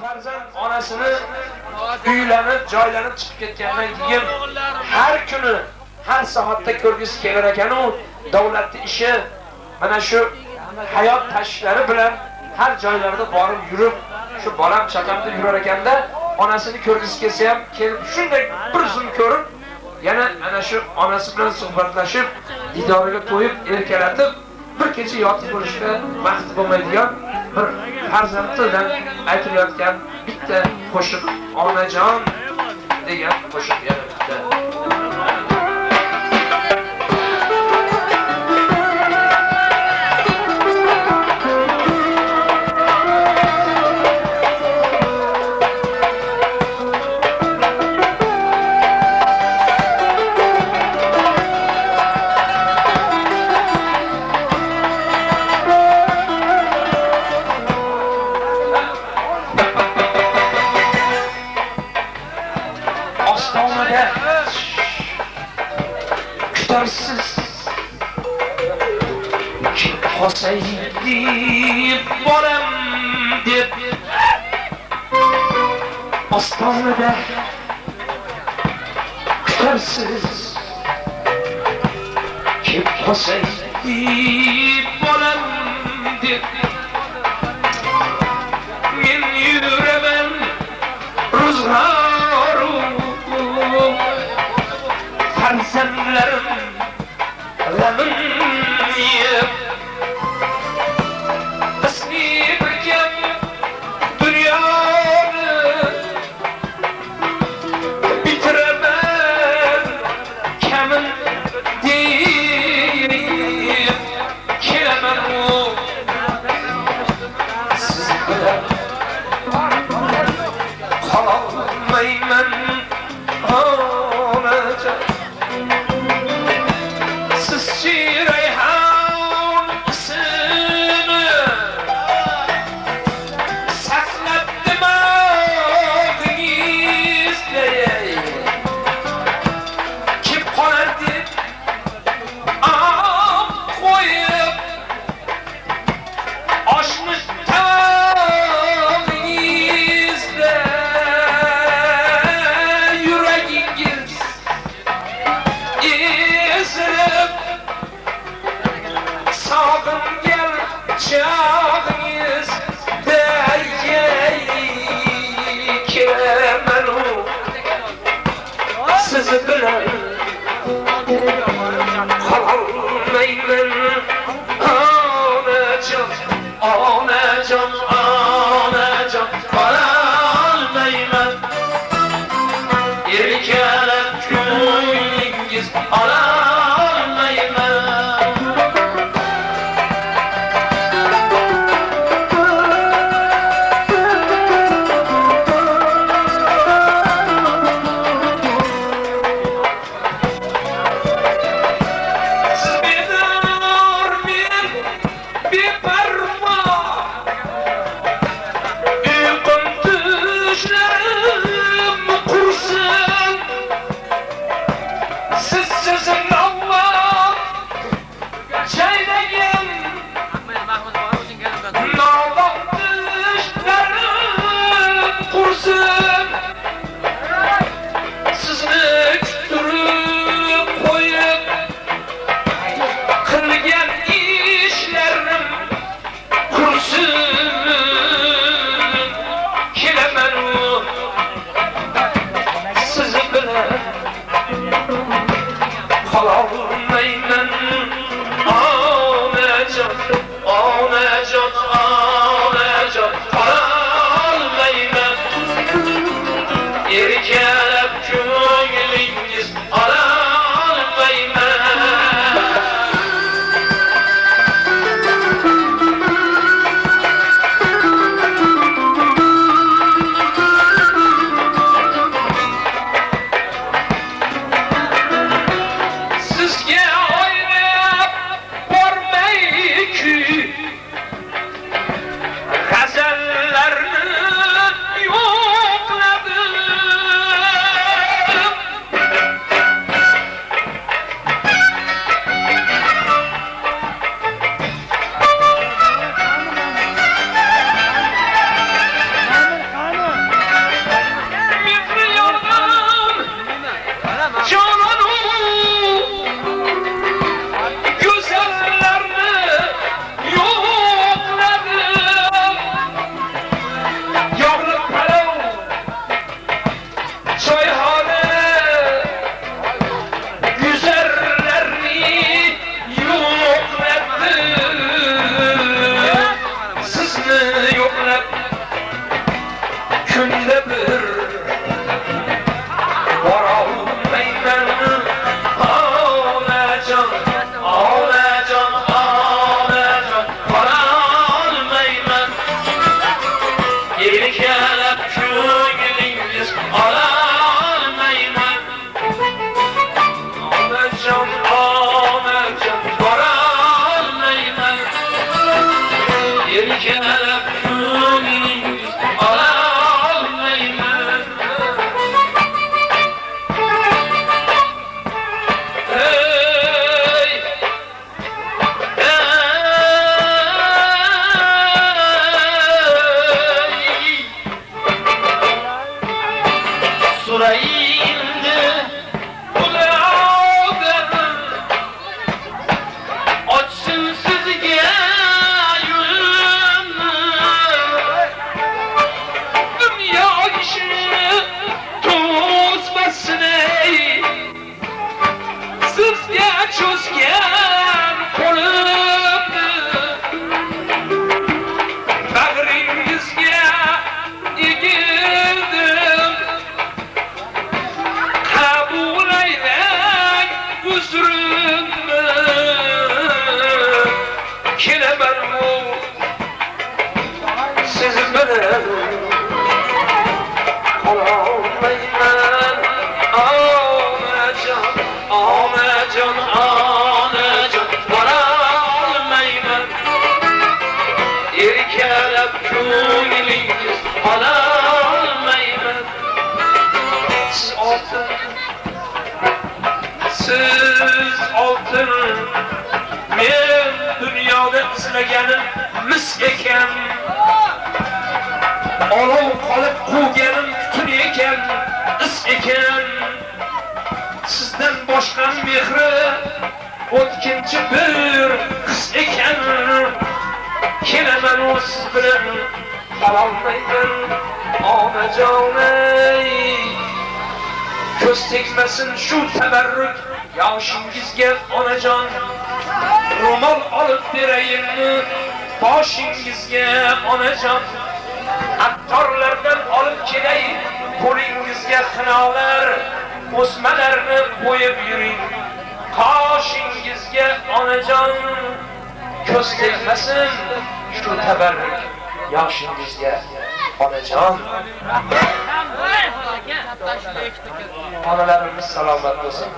farzand onasini uylanib, joylanib chiqib ketgandan keyin har kuni, har soatda ko'rgisi kelar ekan-u, davlatning ishi mana shu hayot tashishlari bilan har joylarda borib yurib, shu bolam chaqamda yurar ekanda, onasini ko'rgisi kelsa ham kelib shunday bir zum ko'rib, yana ana shu onasi bilan suhbatlashib, didoriga to'yib, erkalatib, bir kecha yotib bo'lishga vaqt bo'lmaydigan bir farzandidan aytilayotgan bitta qo'shiq Onajon degan qo'shiq yana bitta. Hosaydi bolam deb ostonada kutarsiz kim hosaydi bolam deb men yuraman ro'zg'oru farzandlarim g'amin yeb kunda bir borolmayman onajon onajon onajon borolmayman erkalab ko'nglingiz ololmayman onajon onajon borolmayman erkalab ko'nglingiz ololmayman hey Surayinde kulağım açsın sizge yolunu dünya işini tozmasın ey sizge çözgen kolumdu bağrınızga egildim kabul eylen huzurumda kelaman o siz bilen olmayman onajon onajon onajon borolmayman erkalab ko'nglingiz ololmayman siz oltin men dunyoda izlaganim mis ekan olov qolib quvganim tun ekan is ekan sizdan boshqa mehri o'tkinchi bir his ekan kelaman u siz bilan qololmayman onajon ey ko'z tegmasin shu tabarruk yoshingizga onajon ro'mol olib berayinmi boshingizga onajon attorlardan olib kelay qo'lingizga xinolar o'smalarni qo'yib yuring qoshingizga onajon ko'z tegmasin shu tabarruk yoshingizga onajon onalarimiz salomat bo'lsin.